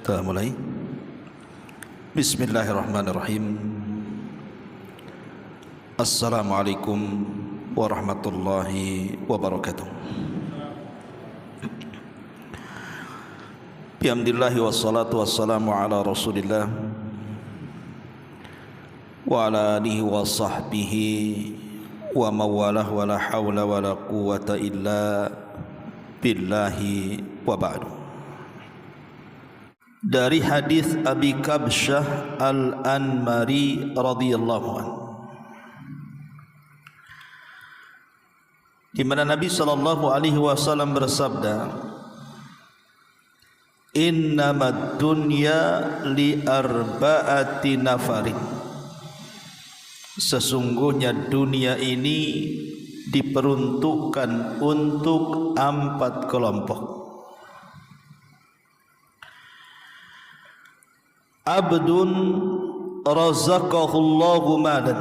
Kita mulai. Bismillahirrahmanirrahim. Assalamualaikum warahmatullahi wabarakatuh. Bihamdillahi wassalatu wassalamu ala rasulillah wa ala alihi wa sahbihi wa mawalah wa la hawla wa la quwata illa billahi wa ba'du. Dari hadis Abi Kabsyah Al-Anmari radhiyallahu anhu, di mana Nabi sallallahu alaihi wasallam bersabda, "Innamad dunya li arba'ati nafarin." Sesungguhnya dunia ini diperuntukkan untuk 4 kelompok. Abdun razaqahullahu malan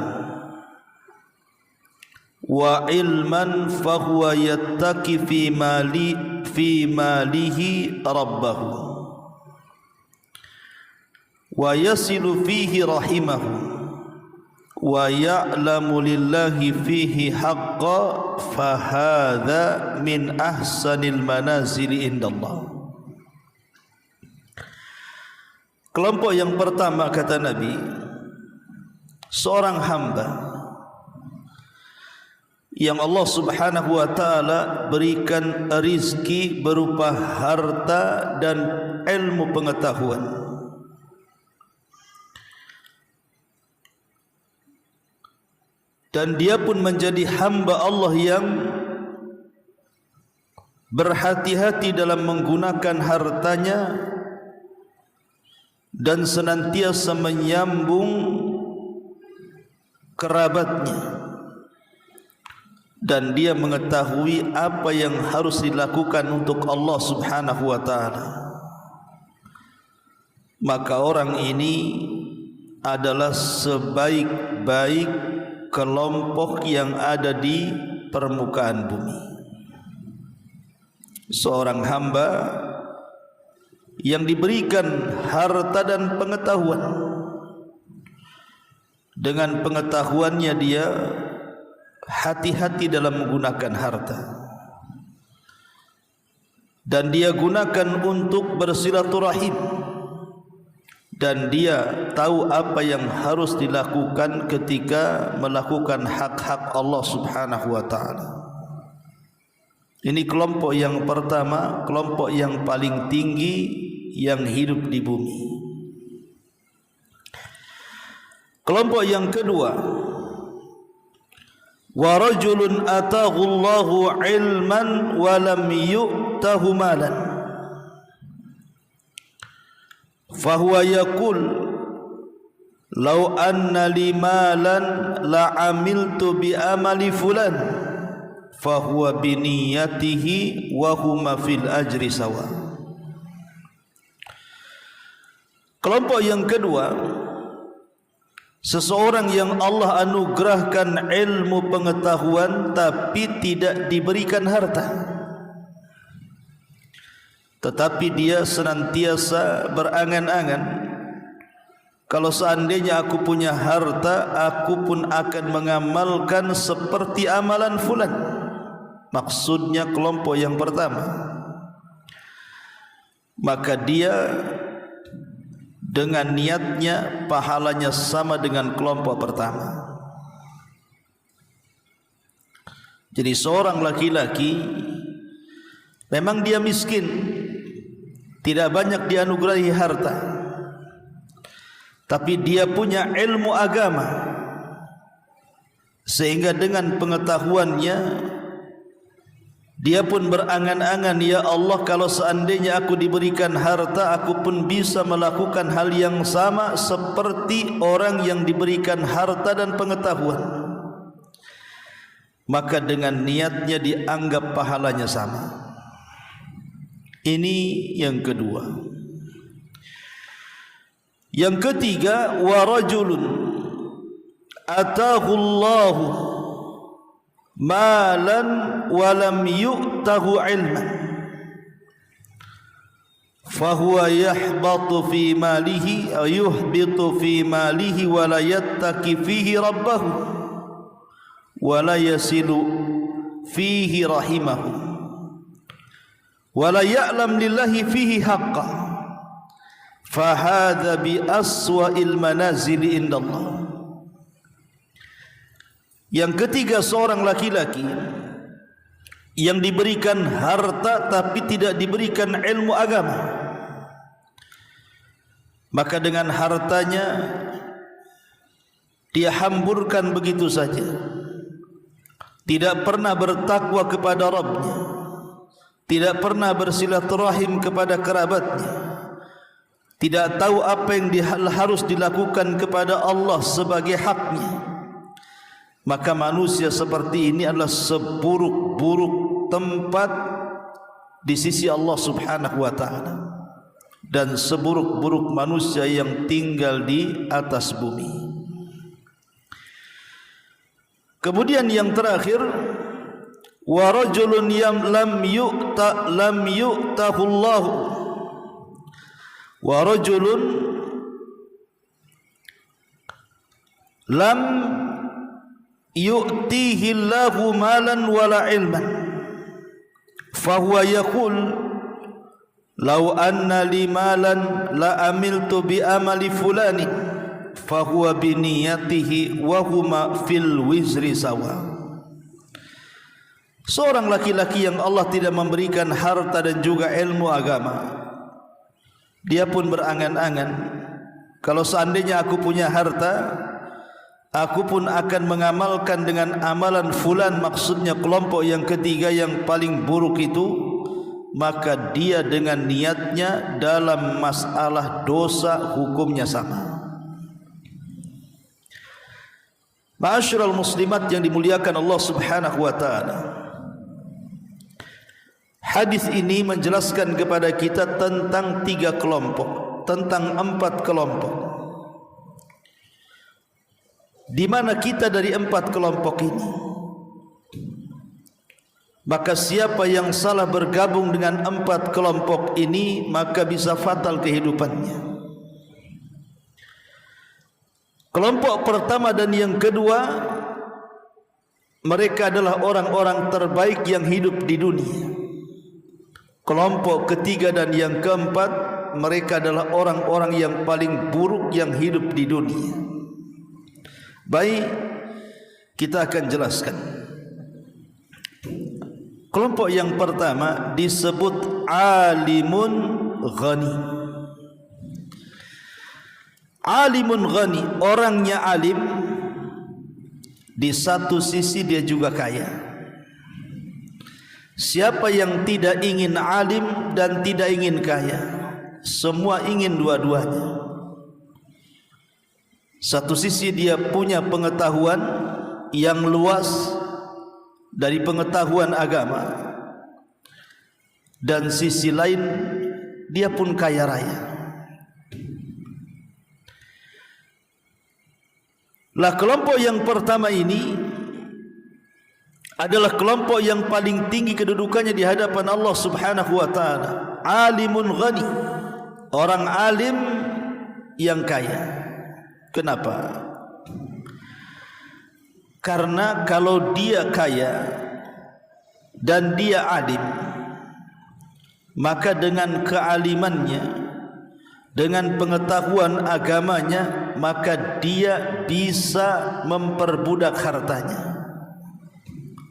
wa ilman fahuwa yattaqi fi malihi rabbahu wa yasilu fihi rahimahu wa ya'lamu lillahi fihi haqqa fahadha min ahsanil manazili indallah. Kelompok yang pertama, kata Nabi, seorang hamba yang Allah subhanahu wa ta'ala berikan rizki berupa harta dan ilmu pengetahuan, dan dia pun menjadi hamba Allah yang berhati-hati dalam menggunakan hartanya dan senantiasa menyambung kerabatnya, dan dia mengetahui apa yang harus dilakukan untuk Allah subhanahu wa ta'ala, maka orang ini adalah sebaik-baik kelompok yang ada di permukaan bumi. Seorang hamba yang diberikan harta dan pengetahuan, dengan pengetahuannya dia hati-hati dalam menggunakan harta, dan dia gunakan untuk bersilaturahim, dan dia tahu apa yang harus dilakukan ketika melakukan hak-hak Allah subhanahu wa ta'ala. Ini kelompok yang pertama, kelompok yang paling tinggi yang hidup di bumi. Kelompok yang kedua, wa rajulun atahu Allahu ilman wa lam yu'tahu malan fahuwa yaqul law anna li malan la amiltu bi amali fulan fahuwa biniyatihi wa huma fil ajri sawa. Kelompok yang kedua, seseorang yang Allah anugerahkan ilmu pengetahuan tapi tidak diberikan harta, tetapi dia senantiasa berangan-angan, kalau seandainya aku punya harta, aku pun akan mengamalkan seperti amalan fulan. Maksudnya kelompok yang pertama, maka dia dengan niatnya pahalanya sama dengan kelompok pertama. Jadi seorang laki-laki memang dia miskin, tidak banyak dianugerahi harta, tapi dia punya ilmu agama, sehingga dengan pengetahuannya dia pun berangan-angan, ya Allah, kalau seandainya aku diberikan harta, aku pun bisa melakukan hal yang sama seperti orang yang diberikan harta dan pengetahuan. Maka dengan niatnya dianggap pahalanya sama. Ini yang kedua. Yang ketiga, wa rajulun atahu Allahu malan walam yu'tahu ilman fahuwa yahbatu fi malihi aw yuhbitu fi malihi wa la yattaqi fihi rabbahu wa la yasilu fihi rahimahu wa la ya'lam lillahi fihi haqqan fa hadha bi aswa'il manazili indallah. Yang ketiga, seorang laki-laki yang diberikan harta tapi tidak diberikan ilmu agama, maka dengan hartanya dia hamburkan begitu saja, tidak pernah bertakwa kepada Rabbnya, tidak pernah bersilaturahim kepada kerabatnya, tidak tahu apa yang harus dilakukan kepada Allah sebagai haknya, maka manusia seperti ini adalah seburuk-buruk tempat di sisi Allah Subhanahu wa ta'ala, dan seburuk-buruk manusia yang tinggal di atas bumi. Kemudian yang terakhir, wa rajulun lam yu'tahu Allah, wa rajulun lam yu'tihi Allahu malan wala ilman fahuwa yaqul law anna li malan la amiltu bi amali fulani fahuwa bi niyatihi wa huma fil wizri sawa. Seorang laki-laki yang Allah tidak memberikan harta dan juga ilmu agama, dia pun berangan-angan, kalau seandainya aku punya harta, aku pun akan mengamalkan dengan amalan fulan, maksudnya kelompok yang ketiga yang paling buruk itu, maka dia dengan niatnya dalam masalah dosa hukumnya sama. Ma'asyiral muslimat yang dimuliakan Allah Subhanahu wa ta'ala, hadis ini menjelaskan kepada kita tentang 3 kelompok, tentang 4 kelompok, di mana kita dari 4 kelompok ini. Maka siapa yang salah bergabung dengan 4 kelompok ini, maka bisa fatal kehidupannya. Kelompok pertama dan yang kedua, mereka adalah orang-orang terbaik yang hidup di dunia. Kelompok ketiga dan yang keempat, mereka adalah orang-orang yang paling buruk yang hidup di dunia. Baik, kita akan jelaskan. Kelompok yang pertama disebut alimun ghani. Alimun ghani, orangnya alim, di satu sisi dia juga kaya. Siapa yang tidak ingin alim dan tidak ingin kaya? Semua ingin dua-duanya. Satu sisi dia punya pengetahuan yang luas dari pengetahuan agama, dan sisi lain dia pun kaya raya. Lah, kelompok yang pertama ini adalah kelompok yang paling tinggi kedudukannya di hadapan Allah Subhanahu wa ta'ala. Alimun ghani, orang alim yang kaya. Kenapa? Karena kalau dia kaya dan dia alim, maka dengan kealimannya, dengan pengetahuan agamanya, maka dia bisa memperbudak hartanya,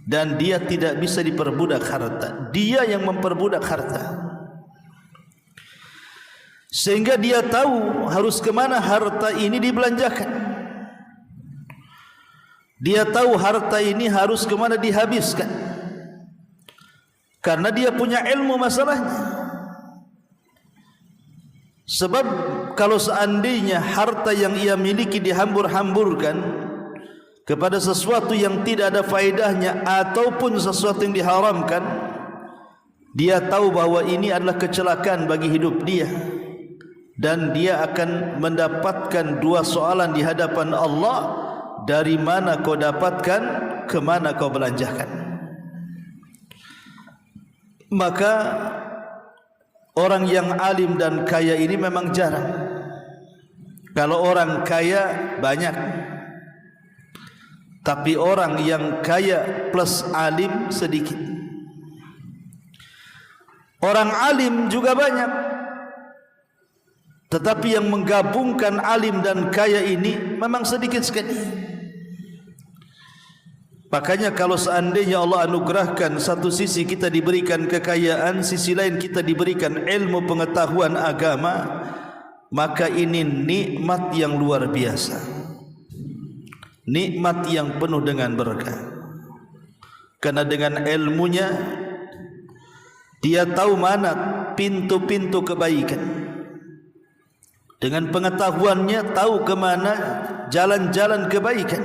dan dia tidak bisa diperbudak harta. Dia yang memperbudak harta, sehingga dia tahu harus kemana harta ini dibelanjakan. Dia tahu harta ini harus kemana dihabiskan, karena dia punya ilmu masalahnya. Sebab kalau seandainya harta yang ia miliki dihambur-hamburkan kepada sesuatu yang tidak ada faedahnya ataupun sesuatu yang diharamkan, dia tahu bahwa ini adalah kecelakaan bagi hidup dia, dan dia akan mendapatkan 2 soalan di hadapan Allah. Dari mana kau dapatkan, kemana kau belanjakan? Maka orang yang alim dan kaya ini memang jarang. Kalau orang kaya banyak, tapi orang yang kaya plus alim sedikit. Orang alim juga banyak, tetapi yang menggabungkan alim dan kaya ini memang sedikit sekali. Makanya kalau seandainya Allah anugerahkan satu sisi kita diberikan kekayaan, sisi lain kita diberikan ilmu pengetahuan agama, maka ini nikmat yang luar biasa, nikmat yang penuh dengan berkah. Karena dengan ilmunya dia tahu mana pintu-pintu kebaikan, dengan pengetahuannya tahu ke mana jalan-jalan kebaikan,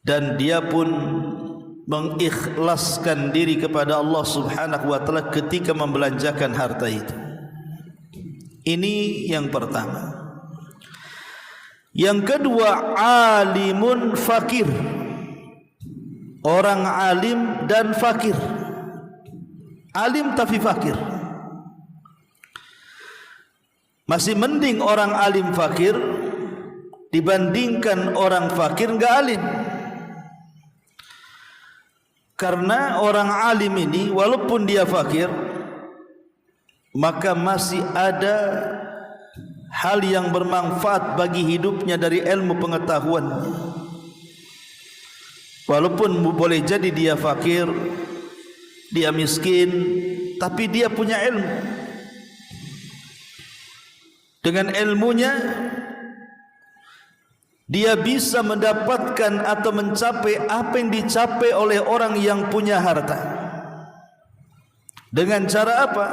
dan dia pun mengikhlaskan diri kepada Allah Subhanahu wa taala ketika membelanjakan harta itu. Ini yang pertama. Yang kedua, alimun fakir. Orang alim dan fakir. Alim tapi fakir. Masih mending orang alim fakir dibandingkan orang fakir enggak alim. Karena orang alim ini walaupun dia fakir, maka masih ada hal yang bermanfaat bagi hidupnya dari ilmu pengetahuan. Walaupun boleh jadi dia fakir, dia miskin, tapi dia punya ilmu. Dengan ilmunya dia bisa mendapatkan atau mencapai apa yang dicapai oleh orang yang punya harta. Dengan cara apa?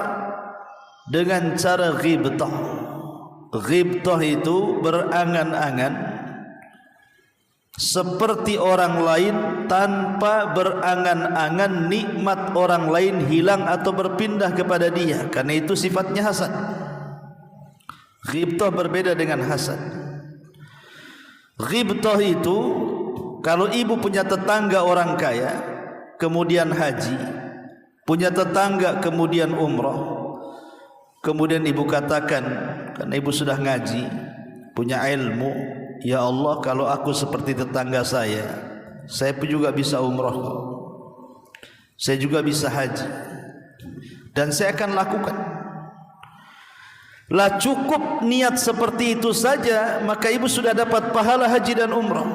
Dengan cara ghibtah. Ghibtah itu berangan-angan seperti orang lain tanpa berangan-angan nikmat orang lain hilang atau berpindah kepada dia. Karena itu sifatnya hasad. Ghibtah berbeda dengan hasad. Ghibtah itu kalau ibu punya tetangga orang kaya kemudian haji, punya tetangga kemudian umrah, kemudian ibu katakan karena ibu sudah ngaji, punya ilmu, ya Allah kalau aku seperti tetangga saya pun juga bisa umrah, saya juga bisa haji, dan saya akan lakukan. Lah cukup niat seperti itu saja, maka ibu sudah dapat pahala haji dan umrah.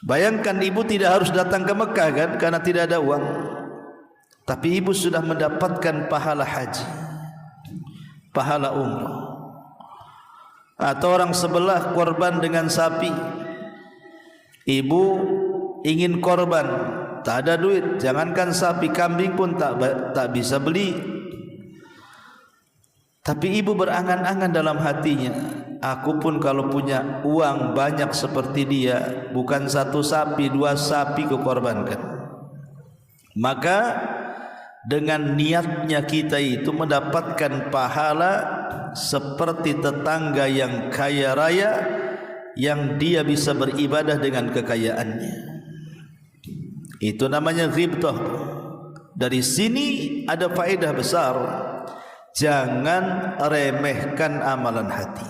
Bayangkan ibu tidak harus datang ke Mekah kan, karena tidak ada uang, tapi ibu sudah mendapatkan pahala haji, pahala umrah. Atau orang sebelah korban dengan sapi, ibu ingin korban, tak ada duit, jangankan sapi, kambing pun tak bisa beli. Tapi ibu berangan-angan dalam hatinya, aku pun kalau punya uang banyak seperti dia, bukan satu sapi, dua sapi kukorbankan. Maka dengan niatnya kita itu mendapatkan pahala seperti tetangga yang kaya raya, yang dia bisa beribadah dengan kekayaannya. Itu namanya ghibtah. Dari sini ada faedah besar. Jangan remehkan amalan hati.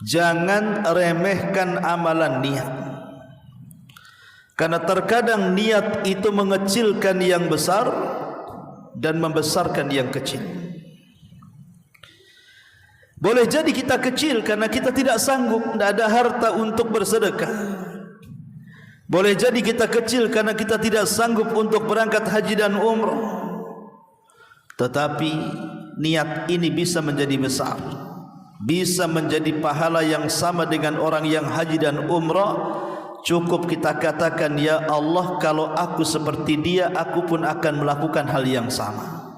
Jangan remehkan amalan niat. Karena terkadang niat itu mengecilkan yang besar dan membesarkan yang kecil. Boleh jadi kita kecil karena kita tidak sanggup, tidak ada harta untuk bersedekah. Boleh jadi kita kecil karena kita tidak sanggup untuk berangkat haji dan umrah. Tetapi niat ini bisa menjadi besar, bisa menjadi pahala yang sama dengan orang yang haji dan umrah. Cukup kita katakan, ya Allah kalau aku seperti dia, aku pun akan melakukan hal yang sama.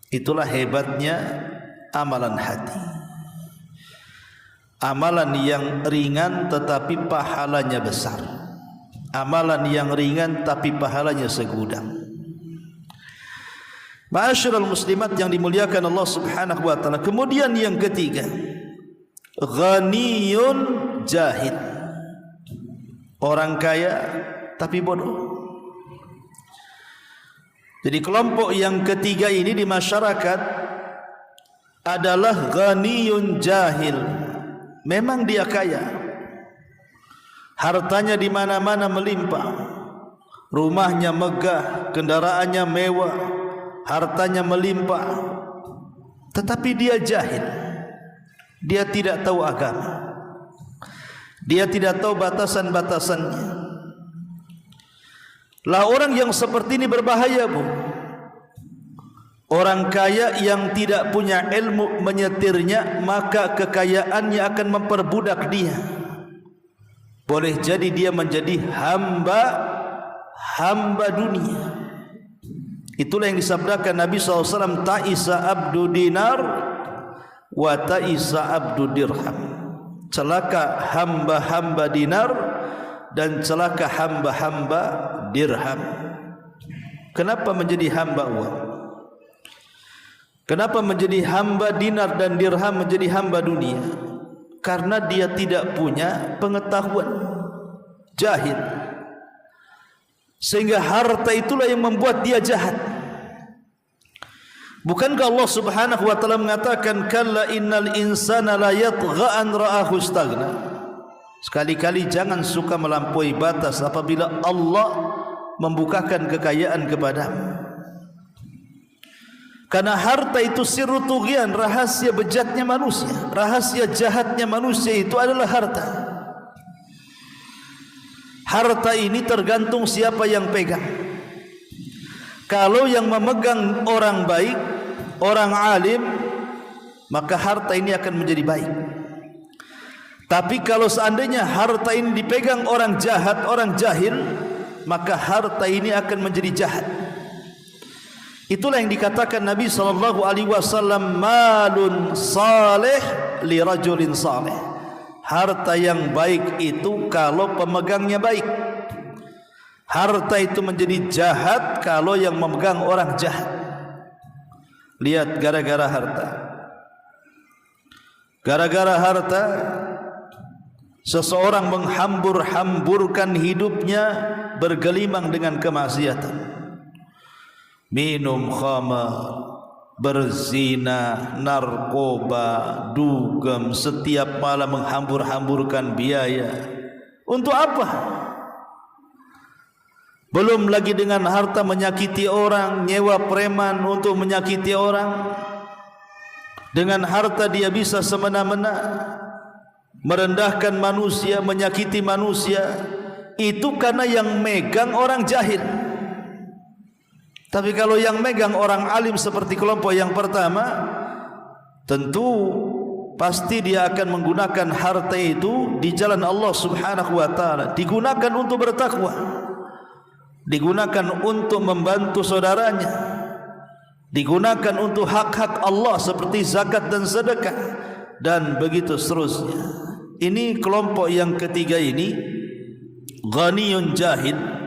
Itulah hebatnya amalan hati. Amalan yang ringan tetapi pahalanya besar. Amalan yang ringan tapi pahalanya segudang. Ma'asyiral muslimat yang dimuliakan Allah Subhanahu wa taala. Kemudian yang ketiga, ghaniyun jahid. Orang kaya tapi bodoh. Jadi kelompok yang ketiga ini di masyarakat adalah ghaniyun jahil. Memang dia kaya, hartanya di mana-mana melimpah, rumahnya megah, kendaraannya mewah, hartanya melimpah, tetapi dia jahil. Dia tidak tahu agama, dia tidak tahu batasan-batasannya. Lah orang yang seperti ini berbahaya, Bu. Orang kaya yang tidak punya ilmu menyetirnya, maka kekayaannya akan memperbudak dia. Boleh jadi dia menjadi hamba dunia. Itulah yang disabdakan Nabi SAW, ta'isa abdu dinar wa ta'isa abdu dirham. Celaka hamba-hamba dinar dan celaka hamba-hamba dirham. Kenapa menjadi hamba uang? Kenapa menjadi hamba dinar dan dirham, menjadi hamba dunia? Karena dia tidak punya pengetahuan, jahil. Sehingga harta itulah yang membuat dia jahat. Bukankah Allah Subhanahu wa taala mengatakan, kalla innal insana la yatgha an ra'ahu istaghna. Sekali-kali jangan suka melampaui batas apabila Allah membukakan kekayaan kepadamu. Karena harta itu sirru tughyan, rahasia bejatnya manusia, rahasia jahatnya manusia itu adalah harta. Harta ini tergantung siapa yang pegang. Kalau yang memegang orang baik, orang alim, maka harta ini akan menjadi baik. Tapi kalau seandainya harta ini dipegang orang jahat, orang jahil, maka harta ini akan menjadi jahat. Itulah yang dikatakan Nabi SAW, malun salih li rajulin salih. Harta yang baik itu kalau pemegangnya baik. Harta itu menjadi jahat kalau yang memegang orang jahat. Lihat, gara-gara harta, gara-gara harta seseorang menghambur-hamburkan hidupnya bergelimang dengan kemaksiatan. Minum khamar, berzina, narkoba, dugem, setiap malam menghambur-hamburkan biaya. Untuk apa? Belum lagi dengan harta menyakiti orang, nyewa preman untuk menyakiti orang. Dengan harta dia bisa semena-mena merendahkan manusia, menyakiti manusia. Itu karena yang megang orang jahil. Tapi kalau yang megang orang alim seperti kelompok yang pertama, tentu pasti dia akan menggunakan harta itu di jalan Allah Subhanahu wa taala, digunakan untuk bertakwa, digunakan untuk membantu saudaranya, digunakan untuk hak-hak Allah seperti zakat dan sedekah, dan begitu seterusnya. Ini kelompok yang ketiga ini, ghaniyun jahil.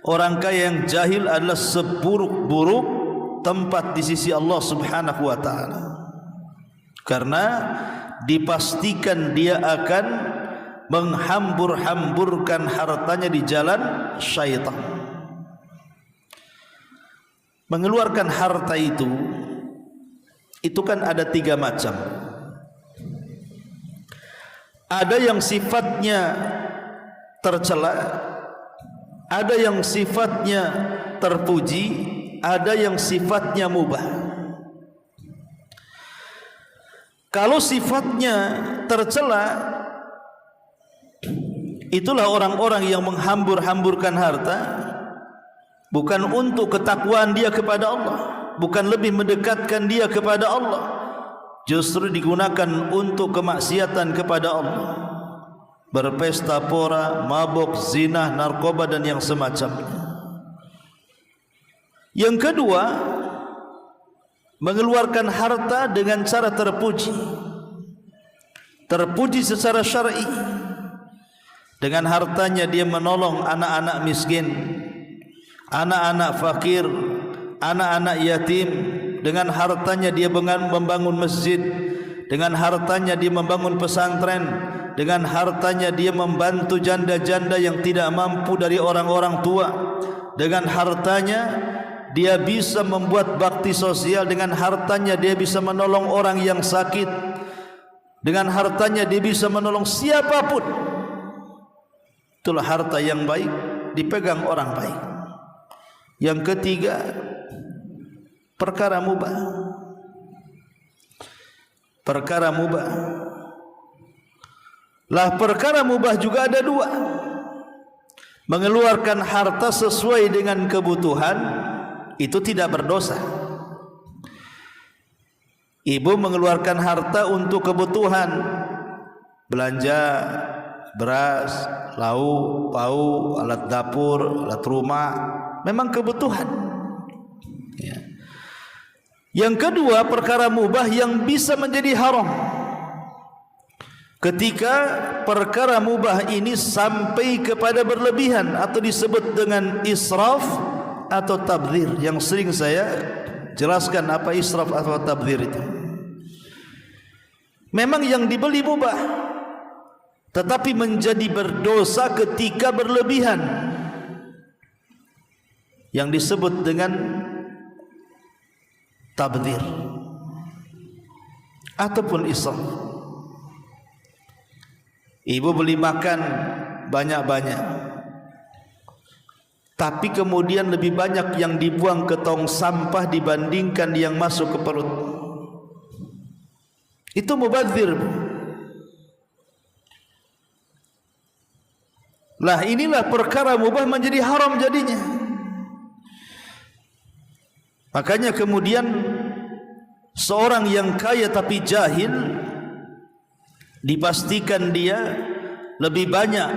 Orang kaya yang jahil adalah seburuk-buruk tempat di sisi Allah Subhanahu wa taala. Karena dipastikan dia akan menghambur-hamburkan hartanya di jalan syaitan. Mengeluarkan harta itu kan ada 3 macam. Ada yang sifatnya tercela, ada yang sifatnya terpuji, ada yang sifatnya mubah. Kalau sifatnya tercela, itulah orang-orang yang menghambur-hamburkan harta bukan untuk ketakwaan dia kepada Allah, bukan lebih mendekatkan dia kepada Allah, justru digunakan untuk kemaksiatan kepada Allah. Berpesta pora, mabuk, zina, narkoba dan yang semacamnya. Yang kedua, mengeluarkan harta dengan cara terpuji. Terpuji secara syar'i. Dengan hartanya dia menolong anak-anak miskin, anak-anak fakir, anak-anak yatim. Dengan hartanya dia membangun masjid. Dengan hartanya dia membangun pesantren. Dengan hartanya dia membantu janda-janda yang tidak mampu dari orang-orang tua. Dengan hartanya dia bisa membuat bakti sosial. Dengan hartanya dia bisa menolong orang yang sakit. Dengan hartanya dia bisa menolong siapapun. Itulah harta yang baik, dipegang orang baik. Yang ketiga, perkara mubah. Perkara mubah. Lah perkara mubah juga ada dua. Mengeluarkan harta sesuai dengan kebutuhan itu tidak berdosa. Ibu mengeluarkan harta untuk kebutuhan belanja beras, lauk, pauk, alat dapur, alat rumah, memang kebutuhan. Ya. Yang kedua, perkara mubah yang bisa menjadi haram. Ketika perkara mubah ini sampai kepada berlebihan atau disebut dengan israf atau tabdzir, yang sering saya jelaskan apa israf atau tabdzir itu. Memang yang dibeli mubah, tetapi menjadi berdosa ketika berlebihan, yang disebut dengan tabdzir ataupun israf. Ibu beli makan banyak-banyak, tapi kemudian lebih banyak yang dibuang ke tong sampah dibandingkan yang masuk ke perut. Itu mubadzir. Lah inilah perkara mubah menjadi haram jadinya. Makanya kemudian seorang yang kaya tapi jahil, dipastikan dia lebih banyak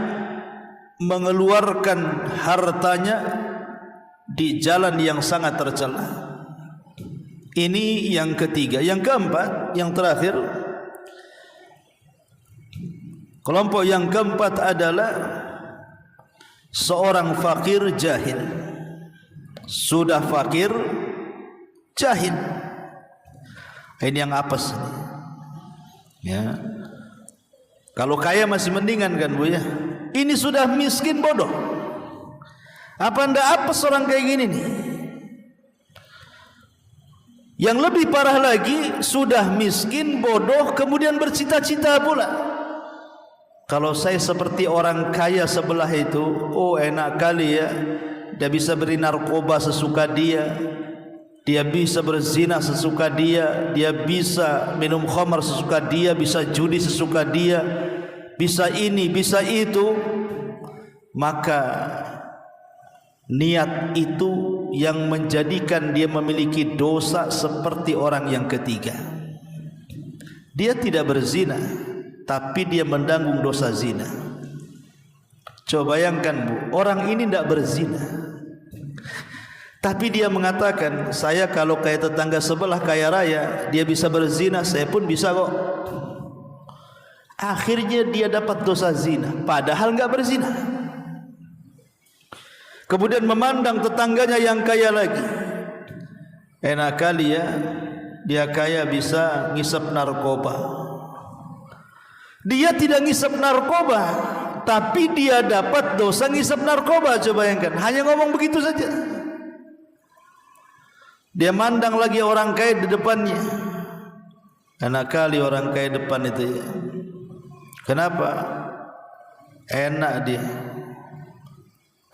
mengeluarkan hartanya di jalan yang sangat tercela. Ini yang ketiga. Yang keempat, yang terakhir, kelompok yang keempat adalah seorang fakir jahil. Sudah fakir jahil. Ini yang apes. Ya. Kalau kaya masih mendingan kan Bu ya. Ini sudah miskin bodoh. Apa ndak apes orang kayak gini nih? Yang lebih parah lagi, sudah miskin bodoh kemudian bercita-cita pula. Kalau saya seperti orang kaya sebelah itu, oh enak kali ya. Dia bisa beri narkoba sesuka dia. Dia bisa berzina sesuka dia, dia bisa minum khamar sesuka dia, bisa judi sesuka dia, bisa ini, bisa itu. Maka niat itu yang menjadikan dia memiliki dosa seperti orang yang ketiga. Dia tidak berzina, tapi dia menanggung dosa zina. Coba bayangkan Bu, orang ini tidak berzina, tapi dia mengatakan, saya kalau kayak tetangga sebelah kaya raya, dia bisa berzina, saya pun bisa kok. Akhirnya dia dapat dosa zina, padahal enggak berzina. Kemudian memandang tetangganya yang kaya lagi. Enak kali ya, dia kaya bisa ngisap narkoba. Dia tidak ngisap narkoba, tapi dia dapat dosa ngisap narkoba. Coba bayangkan, hanya ngomong begitu saja. Dia mandang lagi orang kaya di depannya. Enak kali orang kaya depan itu ya. Kenapa? Enak dia.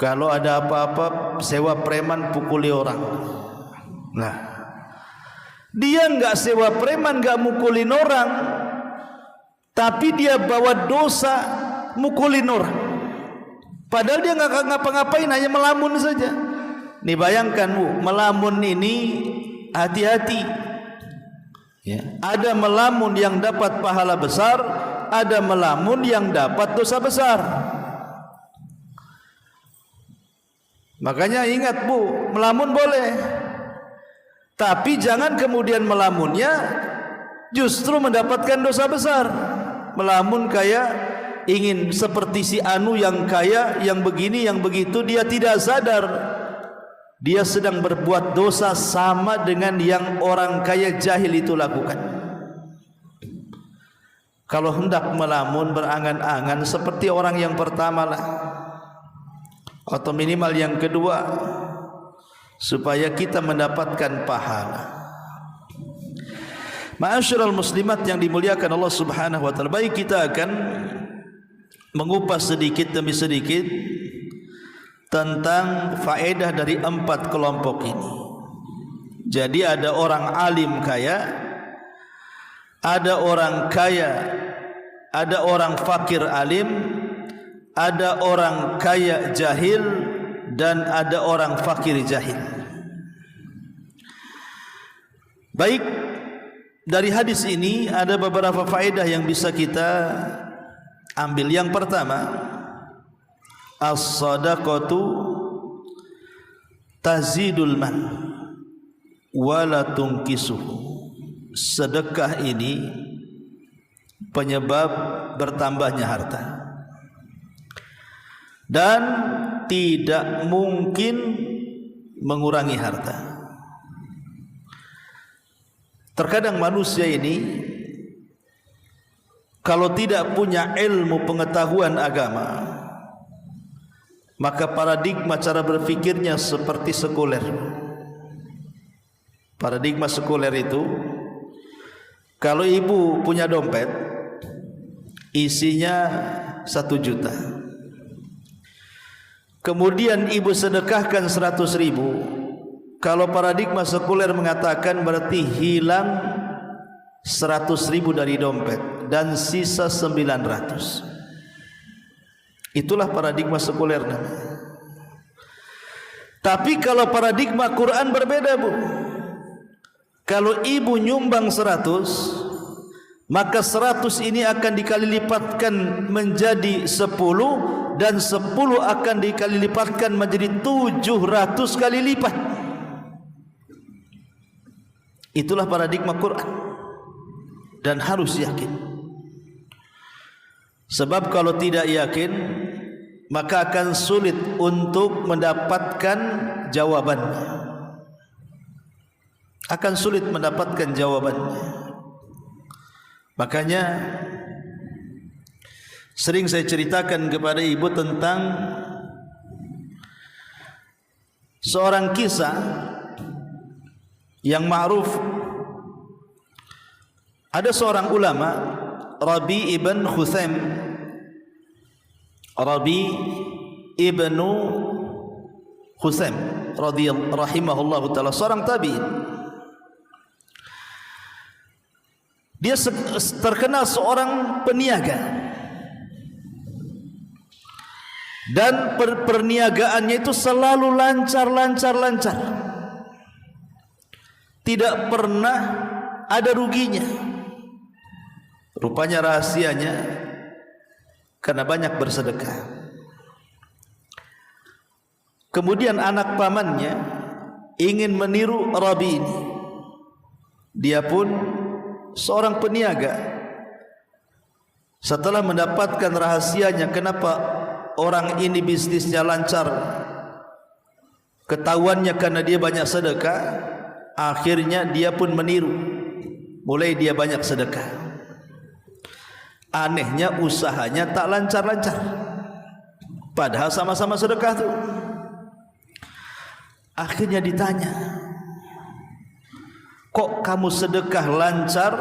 Kalau ada apa-apa sewa preman pukuli orang. Nah, dia enggak sewa preman, enggak mukulin orang, tapi dia bawa dosa mukulin orang. Padahal dia enggak ngapa-ngapain, hanya melamun saja. Nih bayangkan Bu, melamun ini hati-hati. Ya. Ada melamun yang dapat pahala besar, ada melamun yang dapat dosa besar. Makanya ingat Bu, melamun boleh, tapi jangan kemudian melamunnya justru mendapatkan dosa besar. Melamun kayak ingin seperti si Anu yang kaya, yang begini, yang begitu, dia tidak sadar dia sedang berbuat dosa sama dengan yang orang kaya jahil itu lakukan. Kalau hendak melamun berangan-angan seperti orang yang pertama lah, atau minimal yang kedua, supaya kita mendapatkan pahala. Ma'asyiral muslimat yang dimuliakan Allah Subhanahu wa taala, baik kita akan mengupas sedikit demi sedikit tentang faedah dari 4 kelompok ini. Jadi ada orang alim kaya, ada orang kaya, ada orang fakir alim, ada orang kaya jahil, dan ada orang fakir jahil. Baik, dari hadis ini ada beberapa faedah yang bisa kita ambil. Yang pertama, as-sadaqatu tazidul mal wala tunqisuhu. Sedekah ini penyebab bertambahnya harta dan tidak mungkin mengurangi harta. Terkadang manusia ini kalau tidak punya ilmu pengetahuan agama, maka paradigma cara berfikirnya seperti sekuler. Paradigma sekuler itu, kalau ibu punya dompet isinya 1 juta, kemudian ibu sedekahkan 100.000, kalau paradigma sekuler mengatakan berarti hilang 100.000 dari dompet dan sisa 900. Itulah paradigma sekuler namanya. Tapi kalau paradigma Quran berbeda, Bu. Kalau ibu nyumbang 100, maka 100 ini akan dikali lipatkan menjadi 10, dan 10 akan dikali lipatkan menjadi 700 kali lipat. Itulah paradigma Quran, dan harus yakin. Sebab kalau tidak yakin, maka akan sulit untuk mendapatkan jawabannya. Akan sulit mendapatkan jawabannya. Makanya sering saya ceritakan kepada ibu tentang seorang kisah yang ma'ruf. Ada seorang ulama, Rabi ibn Khusaim, Rabi ibn Khusaim rahimahullahu ta'ala, seorang tabi'in. Dia terkenal seorang peniaga, dan perniagaannya itu selalu lancar. Tidak pernah ada ruginya. Rupanya rahasianya karena banyak bersedekah. Kemudian anak pamannya ingin meniru Rabi ini. Dia pun seorang peniaga. Setelah mendapatkan rahasianya kenapa orang ini bisnisnya lancar, ketahuannya karena dia banyak sedekah, akhirnya dia pun meniru. Mulai dia banyak sedekah. Anehnya usahanya tak lancar-lancar, padahal sama-sama sedekah tuh. Akhirnya ditanya, kok kamu sedekah lancar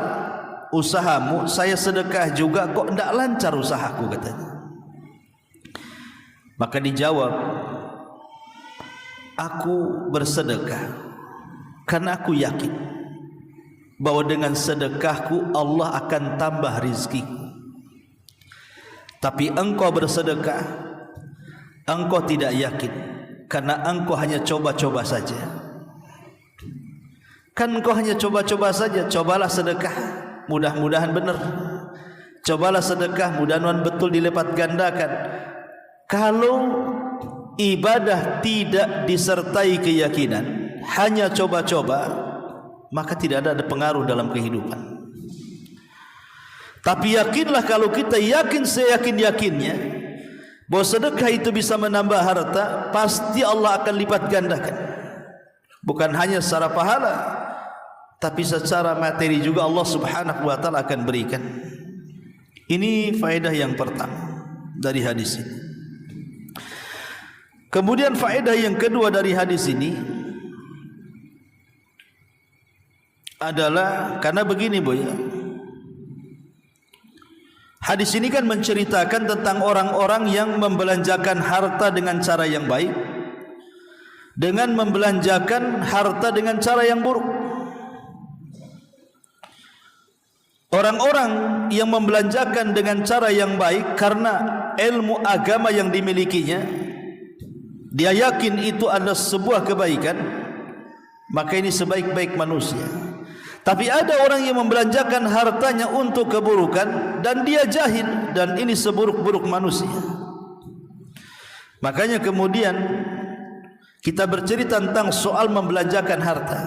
usahamu, saya sedekah juga kok tidak lancar usahaku, katanya. Maka dijawab, aku bersedekah karena aku yakin bahwa dengan sedekahku Allah akan tambah rizkiku. Tapi engkau bersedekah, engkau tidak yakin karena engkau hanya coba-coba saja. Kan engkau hanya coba-coba saja. Cobalah sedekah, mudah-mudahan benar. Cobalah sedekah, mudah-mudahan betul dilipat gandakan. Kalau ibadah tidak disertai keyakinan, hanya coba-coba, maka tidak ada pengaruh dalam kehidupan. Tapi yakinlah, kalau kita yakin seyakin-yakinnya bahwa sedekah itu bisa menambah harta, pasti Allah akan lipat gandakan. Bukan hanya secara pahala, tapi secara materi juga Allah Subhanahu wa ta'ala akan berikan. Ini faedah yang pertama dari hadis ini. Kemudian faedah yang kedua dari hadis ini, adalah karena begini Bu ya. Hadis ini kan menceritakan tentang orang-orang yang membelanjakan harta dengan cara yang baik, dengan membelanjakan harta dengan cara yang buruk. Orang-orang yang membelanjakan dengan cara yang baik karena ilmu agama yang dimilikinya, dia yakin itu adalah sebuah kebaikan, maka ini sebaik-baik manusia. Tapi ada orang yang membelanjakan hartanya untuk keburukan dan dia jahil, dan ini seburuk-buruk manusia. Makanya kemudian kita bercerita tentang soal membelanjakan harta.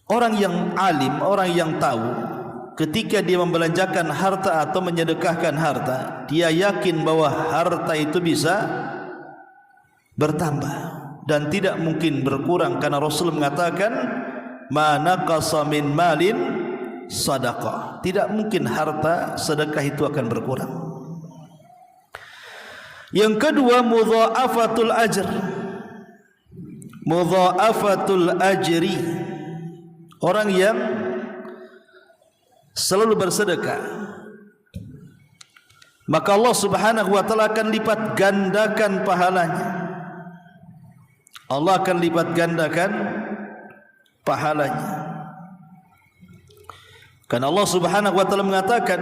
Orang yang alim, orang yang tahu, ketika dia membelanjakan harta atau menyedekahkan harta, dia yakin bahwa harta itu bisa bertambah dan tidak mungkin berkurang, karena Rasul mengatakan ma naqasa min malin sadaqah. Tidak mungkin harta sedekah itu akan berkurang. Yang kedua, mudha'afatul ajr. Mudha'afatul ajri. Orang yang selalu bersedekah, maka Allah Subhanahu wa taala akan lipat gandakan pahalanya. Allah akan lipat gandakan pahalanya. Karena Allah Subhanahu wa taala mengatakan,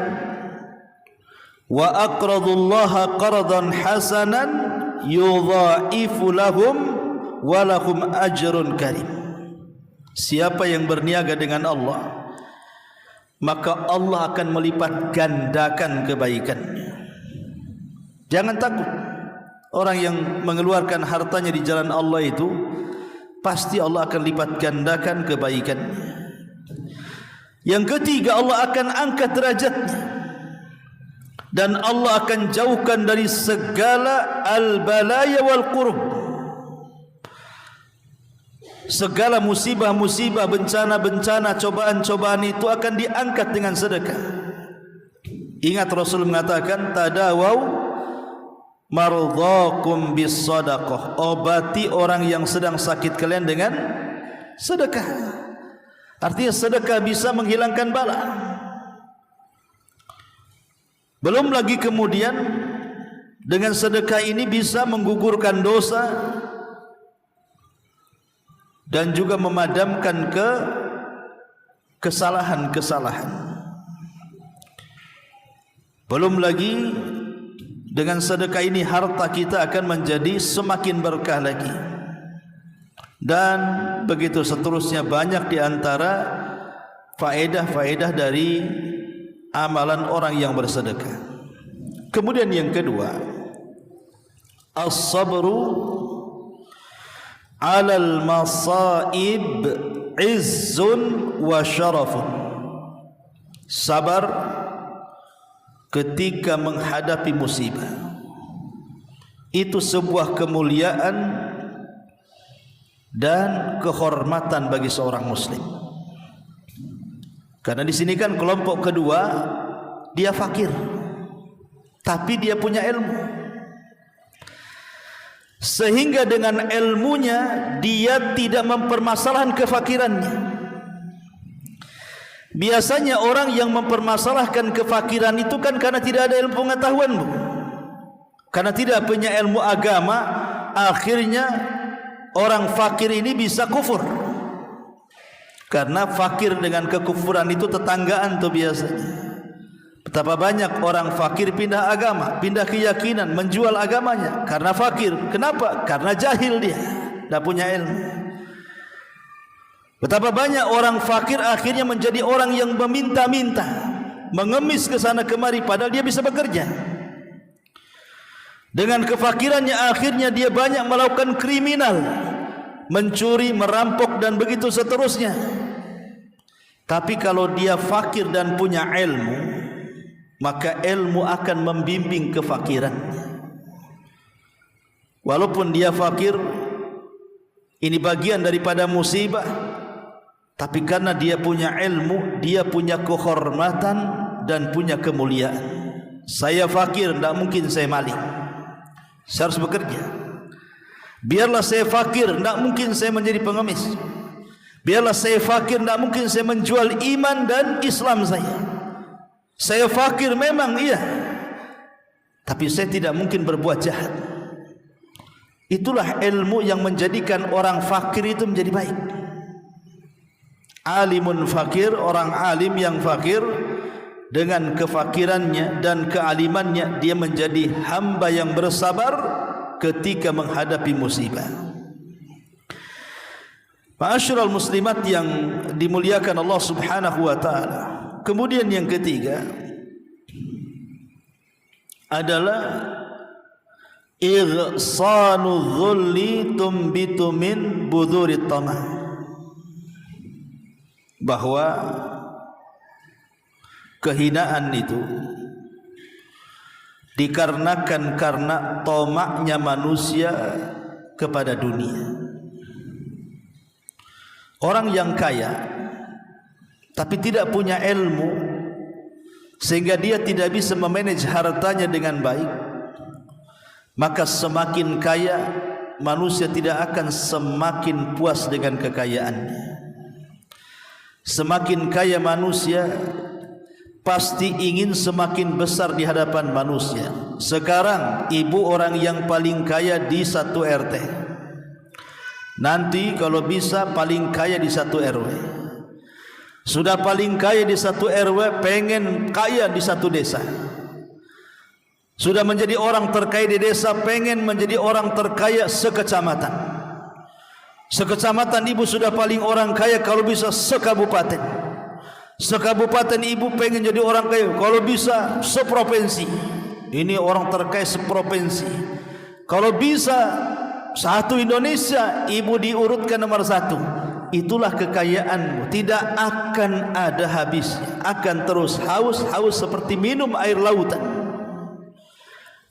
wa aqradullaha qardan hasanan yudha'ifu lahum wa lahum ajrun karim. Siapa yang berniaga dengan Allah, maka Allah akan melipat gandakan kebaikannya. Jangan takut. Orang yang mengeluarkan hartanya di jalan Allah itu, pasti Allah akan lipat gandakan kebaikannya. Yang ketiga, Allah akan angkat derajatnya, dan Allah akan jauhkan dari segala al-balaya wal qurb. Segala musibah-musibah, bencana-bencana, cobaan-cobaan itu akan diangkat dengan sedekah. Ingat Rasul mengatakan, tadawau mardhakum bis sadaqah. Obati orang yang sedang sakit kalian dengan sedekah. Artinya sedekah bisa menghilangkan bala. Belum lagi kemudian dengan sedekah ini bisa menggugurkan dosa dan juga memadamkan kesalahan-kesalahan. Belum lagi dengan sedekah ini harta kita akan menjadi semakin berkah lagi. Dan begitu seterusnya, banyak di antara faedah-faedah dari amalan orang yang bersedekah. Kemudian yang kedua, as-sabru 'alal masaib izzun wa syarafun. Sabar ketika menghadapi musibah itu sebuah kemuliaan dan kehormatan bagi seorang muslim. Karena di sini kan kelompok kedua, dia fakir tapi dia punya ilmu, sehingga dengan ilmunya dia tidak mempermasalahkan kefakirannya. Biasanya orang yang mempermasalahkan kefakiran itu kan karena tidak ada ilmu pengetahuan, karena tidak punya ilmu agama. Akhirnya orang fakir ini bisa kufur, karena fakir dengan kekufuran itu tetanggaan tuh biasanya. Betapa banyak orang fakir pindah agama, pindah keyakinan, menjual agamanya karena fakir. Kenapa? Karena jahil dia, tidak punya ilmu. Betapa banyak orang fakir akhirnya menjadi orang yang meminta-minta, mengemis ke sana kemari padahal dia bisa bekerja. Dengan kefakirannya akhirnya dia banyak melakukan kriminal, mencuri, merampok dan begitu seterusnya. Tapi kalau dia fakir dan punya ilmu, maka ilmu akan membimbing kefakirannya. Walaupun dia fakir, ini bagian daripada musibah, tapi karena dia punya ilmu, dia punya kehormatan dan punya kemuliaan. Saya fakir, tidak mungkin saya maling, saya harus bekerja. Biarlah saya fakir, tidak mungkin saya menjadi pengemis. Biarlah saya fakir, tidak mungkin saya menjual iman dan Islam saya. Saya fakir memang iya, tapi saya tidak mungkin berbuat jahat. Itulah ilmu yang menjadikan orang fakir itu menjadi baik. Alimun fakir, orang alim yang fakir, dengan kefakirannya dan kealimannya dia menjadi hamba yang bersabar ketika menghadapi musibah. Ma'asyiral muslimat yang dimuliakan Allah Subhanahu wa taala. Kemudian yang ketiga adalah ighsanu dhulli tumbitu min budhurit tamah, bahwa kehinaan itu dikarenakan karena tomaknya manusia kepada dunia. Orang yang kaya tapi tidak punya ilmu, sehingga dia tidak bisa memanage hartanya dengan baik, maka semakin kaya manusia tidak akan semakin puas dengan kekayaannya. Semakin kaya manusia pasti ingin semakin besar di hadapan manusia. Sekarang ibu orang yang paling kaya di satu RT, nanti kalau bisa paling kaya di satu RW. Sudah paling kaya di satu RW, pengen kaya di satu desa. Sudah menjadi orang terkaya di desa, pengen menjadi orang terkaya sekecamatan. Sekecamatan ibu sudah paling orang kaya, kalau bisa sekabupaten. Sekabupaten ibu pengen jadi orang kaya, kalau bisa seprovinsi. Ini orang terkaya seprovinsi. Kalau bisa satu Indonesia, ibu diurutkan nomor satu. Itulah kekayaanmu, tidak akan ada habisnya, akan terus haus seperti minum air lautan.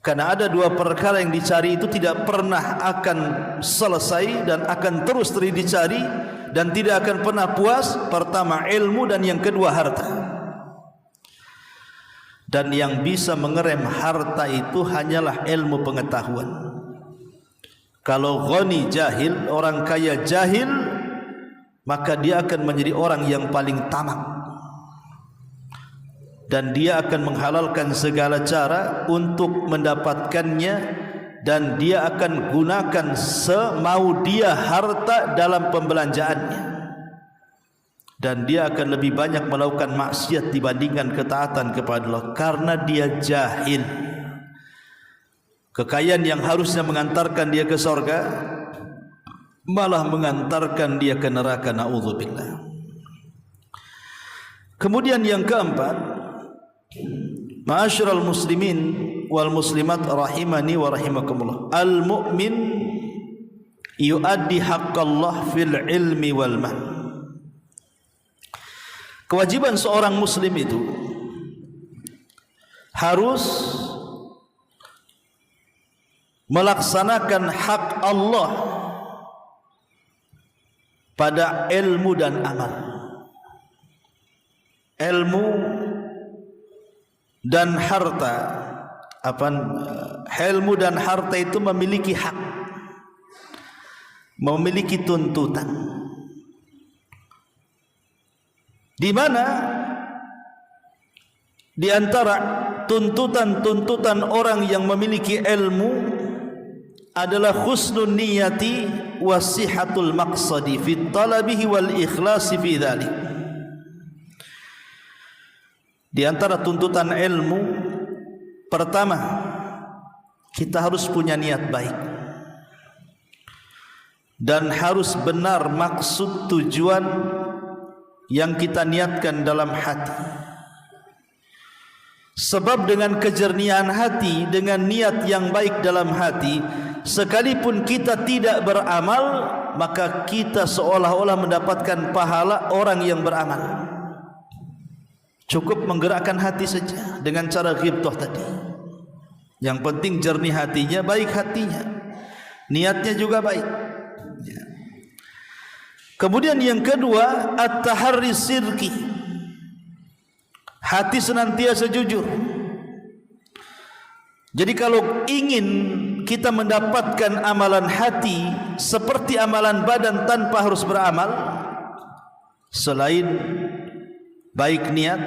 Karena ada dua perkara yang dicari itu tidak pernah akan selesai dan akan terus dicari dan tidak akan pernah puas. Pertama ilmu, dan yang kedua harta. Dan yang bisa mengerem harta itu hanyalah ilmu pengetahuan. Kalau ghani jahil, orang kaya jahil, maka dia akan menjadi orang yang paling tamak, dan dia akan menghalalkan segala cara untuk mendapatkannya, dan dia akan gunakan semau dia harta dalam pembelanjaannya, dan dia akan lebih banyak melakukan maksiat dibandingkan ketaatan kepada Allah karena dia jahil. Kekayaan yang harusnya mengantarkan dia ke surga malah mengantarkan dia ke neraka, naudzubillah. Kemudian yang keempat, ma'asyiral muslimin wal muslimat rahimani wa rahimakumullah, al mu'min yuaddi haqqallah fil ilmi wal mal. Kewajiban seorang muslim itu harus melaksanakan hak Allah pada ilmu dan amal. Ilmu dan harta, ilmu dan harta itu memiliki hak, memiliki tuntutan, di mana di antara tuntutan-tuntutan orang yang memiliki ilmu adalah husnun niyati wasihatul maqsadi fi talabihi wal ikhlasi fi dhalik. Di antara tuntutan ilmu, pertama, kita harus punya niat baik dan harus benar maksud tujuan yang kita niatkan dalam hati. Sebab dengan kejernihan hati, dengan niat yang baik dalam hati, sekalipun kita tidak beramal, maka kita seolah-olah mendapatkan pahala orang yang beramal. Cukup menggerakkan hati saja dengan cara ghibthah tadi. Yang penting jernih hatinya, baik hatinya, niatnya juga baik. Kemudian yang kedua, at-taharri sirki, hati senantiasa jujur. Jadi kalau ingin kita mendapatkan amalan hati seperti amalan badan tanpa harus beramal, selain baik niat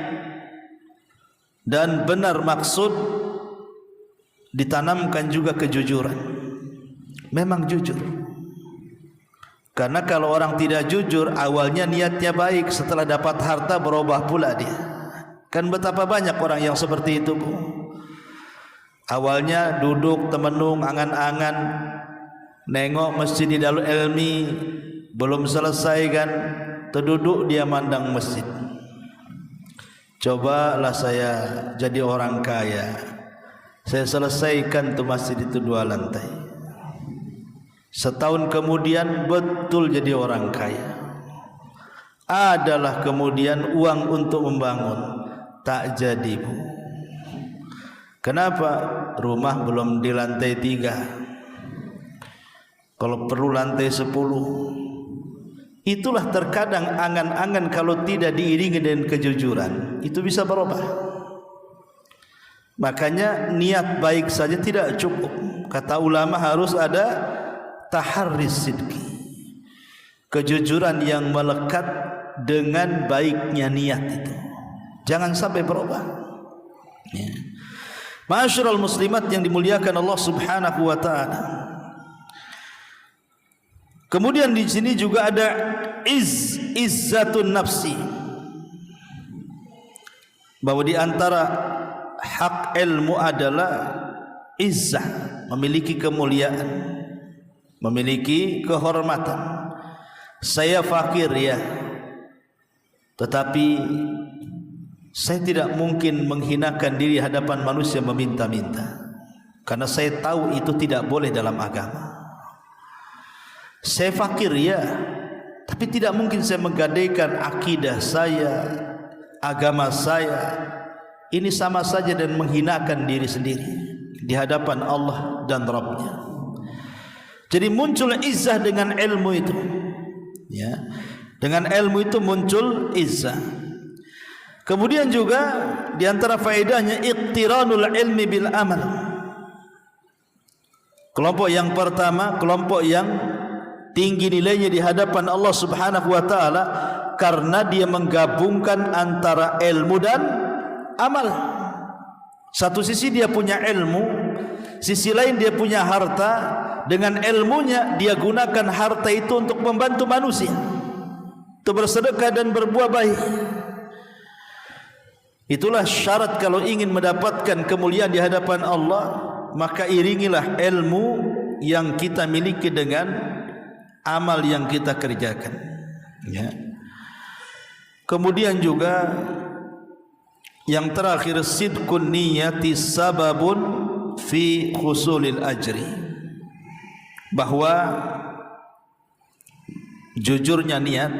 dan benar maksud, ditanamkan juga kejujuran. Memang jujur. Karena kalau orang tidak jujur, awalnya niatnya baik, setelah dapat harta berubah pula dia. Kan betapa banyak orang yang seperti itu, Bu. Awalnya duduk temenung, angan-angan, nengok masjid di Darul Ilmi, belum selesai kan, terduduk dia mandang masjid. Cobalah saya jadi orang kaya, saya selesaikan tuh masjid itu 2 lantai. Setahun kemudian betul jadi orang kaya. Adalah kemudian uang untuk membangun, tak jadi, Bu. Kenapa? Rumah belum di lantai 3, kalau perlu lantai 10. Itulah terkadang angan-angan kalau tidak diiringi dengan kejujuran, itu bisa berubah. Makanya niat baik saja tidak cukup. Kata ulama harus ada taharris sidqi, kejujuran yang melekat dengan baiknya niat itu. Jangan sampai berubah. Ya. Ma'asyiral muslimat yang dimuliakan Allah Subhanahu wa taala. Kemudian di sini juga ada izzatun nafsi, bahwa di antara hak ilmu adalah izzah, memiliki kemuliaan, memiliki kehormatan. Saya fakir ya, tetapi saya tidak mungkin menghinakan diri hadapan manusia meminta-minta, karena saya tahu itu tidak boleh dalam agama. Saya fakir ya, tapi tidak mungkin saya menggadaikan akidah saya, agama saya. Ini sama saja dan menghinakan diri sendiri di hadapan Allah dan Rabbnya. Jadi muncul izzah dengan ilmu itu, ya. Dengan ilmu itu muncul izzah. Kemudian juga di antara faedahnya iqtiranul ilmi bil amal. Kelompok yang pertama, kelompok yang tinggi nilainya di hadapan Allah Subhanahu wa taala karena dia menggabungkan antara ilmu dan amal. Satu sisi dia punya ilmu, sisi lain dia punya harta. Dengan ilmunya dia gunakan harta itu untuk membantu manusia, untuk bersedekah dan berbuat baik. Itulah syarat kalau ingin mendapatkan kemuliaan di hadapan Allah, maka iringilah ilmu yang kita miliki dengan amal yang kita kerjakan, ya. Kemudian juga yang terakhir, sidqun niyati sababun fi husulil ajri, bahwa jujurnya niat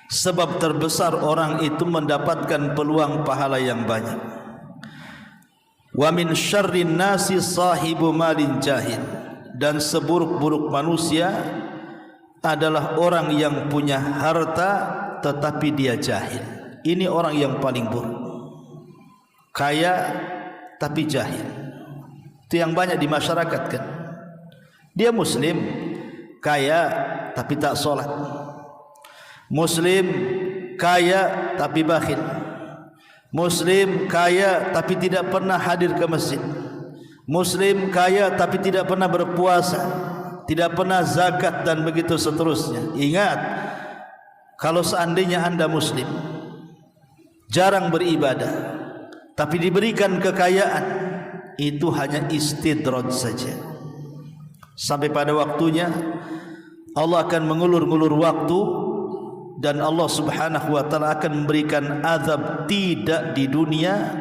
sebab terbesar orang itu mendapatkan peluang pahala yang banyak. Wa min syarrin nasi sahibu malin jahil, dan seburuk-buruk manusia adalah orang yang punya harta tetapi dia jahil. Ini orang yang paling buruk. Kaya tapi jahil. Itu yang banyak di masyarakat kan. Dia muslim, kaya tapi tak solat. Muslim kaya tapi bakhil. Muslim kaya tapi tidak pernah hadir ke masjid. Muslim kaya tapi tidak pernah berpuasa, tidak pernah zakat, dan begitu seterusnya. Ingat, kalau seandainya Anda muslim, jarang beribadah, tapi diberikan kekayaan, itu hanya istidraj saja. Sampai pada waktunya Allah akan mengulur-ngulur waktu, dan Allah Subhanahu wa taala akan memberikan azab tidak di dunia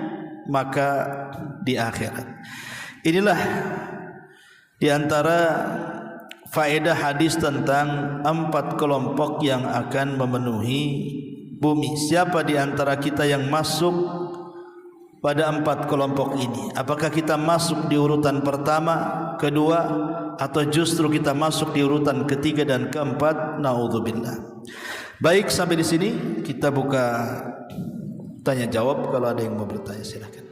maka di akhirat. Inilah di antara faedah hadis tentang 4 kelompok yang akan memenuhi bumi. Siapa di antara kita yang masuk pada 4 kelompok ini? Apakah kita masuk di urutan pertama, kedua, atau justru kita masuk di urutan ketiga dan keempat? Naudzubillah. Baik, sampai di sini kita buka tanya jawab. Kalau ada yang mau bertanya silakan.